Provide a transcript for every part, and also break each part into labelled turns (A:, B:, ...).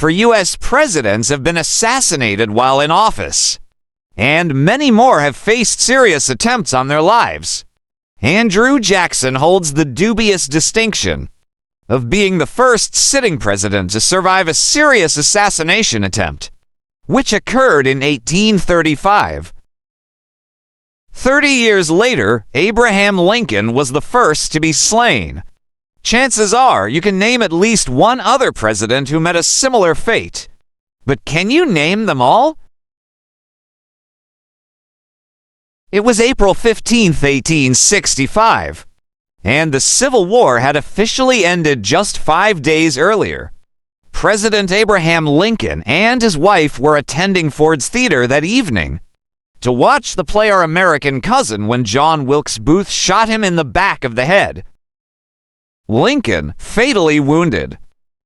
A: for U.S. presidents have been assassinated while in office, and many more have faced serious attempts on their lives. Andrew Jackson holds the dubious distinction of being the first sitting president to survive a serious assassination attempt, which occurred in 1835. 30 years later, Abraham Lincoln was the first to be slain. Chances are you can name at least one other president who met a similar fate. But can you name them all? It was April 15, 1865, and the Civil War had officially ended just 5 days earlier. President Abraham Lincoln and his wife were attending Ford's Theater that evening to watch the play Our American Cousin when John Wilkes Booth shot him in the back of the head. Lincoln, fatally wounded,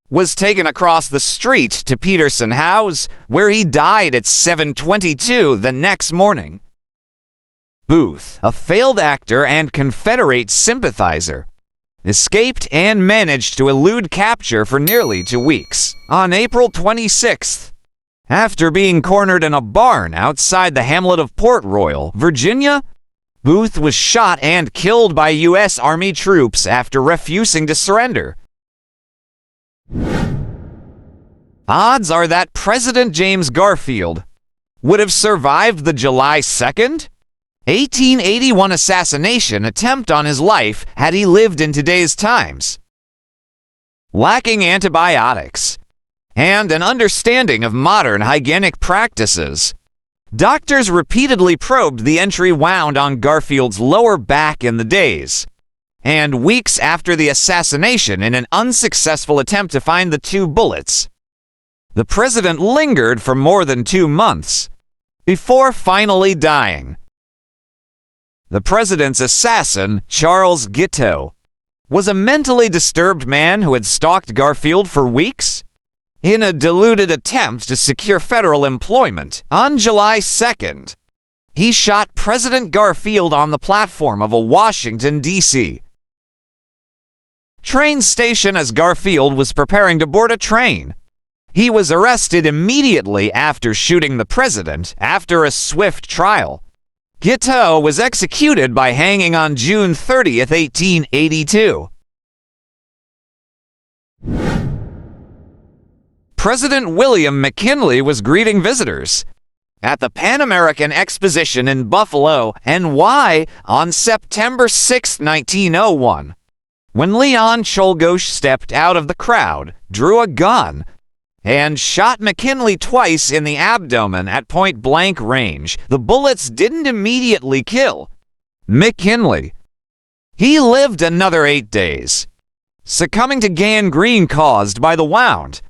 A: was taken across the street to Peterson House, where he died at 7:22 the next morning. Booth, a failed actor and Confederate sympathizer, escaped and managed to elude capture for nearly 2 weeks. On April 26th, after being cornered in a barn outside the hamlet of Port Royal, Virginia, Booth was shot and killed by U.S. Army troops after refusing to surrender. Odds are that President James Garfield would have survived the July 2nd, 1881 assassination attempt on his life had he lived in today's times. Lacking antibiotics and an understanding of modern hygienic practices, doctors repeatedly probed the entry wound on Garfield's lower back in the days and weeks after the assassination in an unsuccessful attempt to find the 2 bullets. The president lingered for more than 2 months before finally dying. The president's assassin, Charles Guiteau, was a mentally disturbed man who had stalked Garfield for weeks in a deluded attempt to secure federal employment. On July 2nd, he shot President Garfield on the platform of a Washington, D.C. train station as Garfield was preparing to board a train. He was arrested immediately after shooting the president after a swift trial. Guiteau was executed by hanging on June 30th, 1882. President William McKinley was greeting visitors at the Pan American Exposition in Buffalo, NY, on September 6, 1901, when Leon Czolgosz stepped out of the crowd, drew a gun, and shot McKinley twice in the abdomen at point-blank range. The bullets didn't immediately kill McKinley. He lived another 8 days, succumbing to gangrene caused by the wound.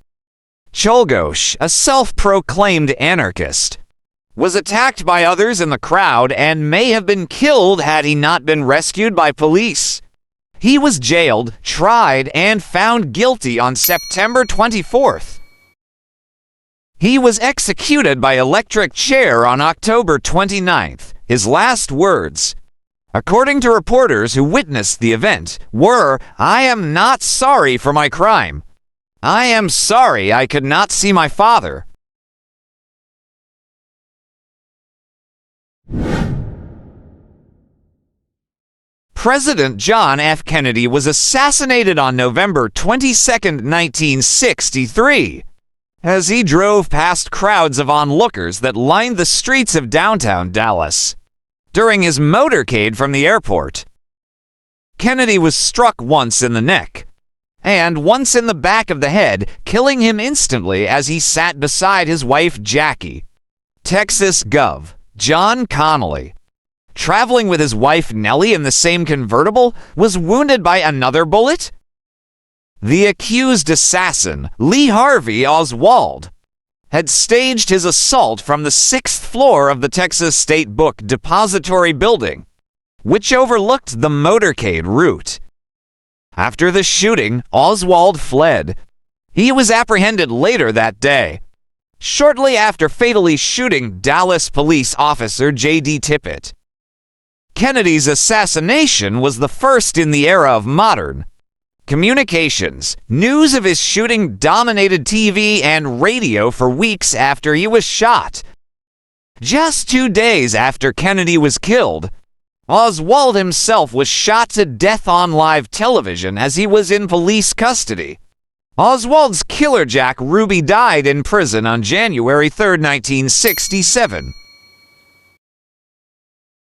A: Czolgosz, a self-proclaimed anarchist, was attacked by others in the crowd and may have been killed had he not been rescued by police. He was jailed, tried, and found guilty on September 24th. He was executed by electric chair on October 29th. His last words, according to reporters who witnessed the event, were, "I am not sorry for my crime. I am sorry I could not see my father." President John F. Kennedy was assassinated on November 22, 1963, as he drove past crowds of onlookers that lined the streets of downtown Dallas during his motorcade from the airport. Kennedy was struck once in the neck and once in the back of the head, killing him instantly as he sat beside his wife Jackie. Texas Gov. John Connally, traveling with his wife Nellie in the same convertible, was wounded by another bullet. The accused assassin, Lee Harvey Oswald, had staged his assault from the 6th floor of the Texas State Book Depository building, which overlooked the motorcade route. After the shooting, Oswald fled. He was apprehended later that day, shortly after fatally shooting Dallas police officer J.D. Tippit. Kennedy's assassination was the first in the era of modern Communications. News of his shooting dominated TV and radio for weeks after he was shot. Just 2 days after Kennedy was killed, Oswald himself was shot to death on live television as he was in police custody. Oswald's killer Jack Ruby died in prison on January 3, 1967.